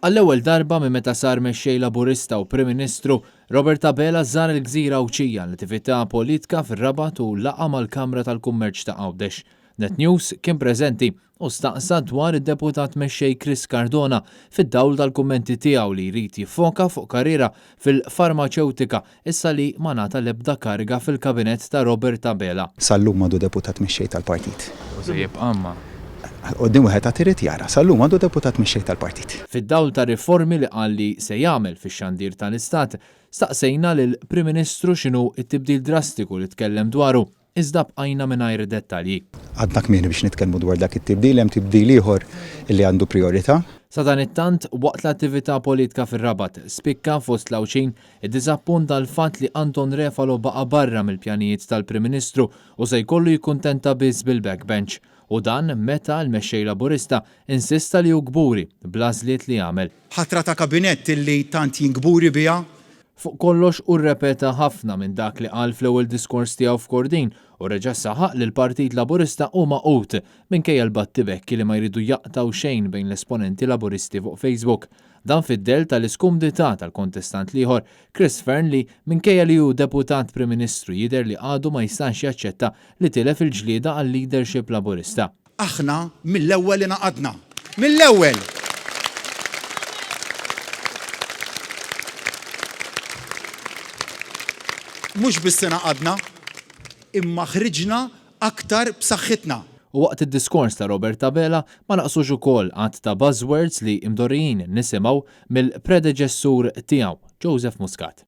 Għall-ewwel darba minn meta sar mexxej Laburista u Prim Ministru, Robert Abela żar il-Gżira Ewċija l-attività politika fir-Rabat u laqa mal-Kamra tal-Kummerċ ta' Għawdex. NetNews kien preżenti u staqsa dwar id-deputat mexxej Chris Cardona fid-dawl tal-kummenti tiegħu li jrid jiffoka fuq karriera fil-farmaceutika issa li ma ngħata l-ebda kariga fil-kabinett ta' Robert Abela. Sallum għadu deputat mexxej tal-partit. Qoddim wieħed għad irid jara, sallum għadu deputat mexxej tal-partit. Fid-dawl ta' riformi li qal li se jagħmel fix-xandir tal-Istat, staqsejna lil Prim Ministru x'inhu t-tibdil drastiku li tkellem dwaru, iżda bqajna mingħajr dettalji. Għadna kmieni biex nitkellmu dwar dak it-tibdil, hemm tibdil ieħor li għandu priorità. Sa dan it-tant waqt l-attività politika fir-Rabat spikka fost l-Awċin id-diżappunt tal-fatt li Anton Refalo baqa' barra mill-pjanijiet tal-Prim Ministru u se jkollu jikkuntenta biss bil-backbench. U dan meta l-mexxej Laburista insista li hu gburi bl-għażliet li għamel. Ħatra ta' kabinett illi tant jingburi biha. Fuq kollox rrepeta ħafna minn dak li qal fl-ewwel diskors tiegħu f'Kordin u reġa' saħaq li l-Partit Laburista huma qut minkejja l-battibekki li ma jridu jaqtaw xejn bejn l-esponenti Laburisti fuq Facebook. Dan fid-del tal-iskumdità tal-kontestant ieħor Chris Fearnley minkejja li hu deputat Prim Ministru jidher li għadu ma jistax jaċċetta li tilef il-ġlieda għal-leadership Laburista. Aħna mill-ewwel inaqadna. Mill-ewwel! Mhux biss inaqadna, imma ħriġna aktar b'saħħitna. U waqt id-diskors ta' Robert Abela ma naqsux ukoll għadd ta' buzzwords li imdorrijin nisimgħu mill-predeċessur tiegħu, Joseph Muscat.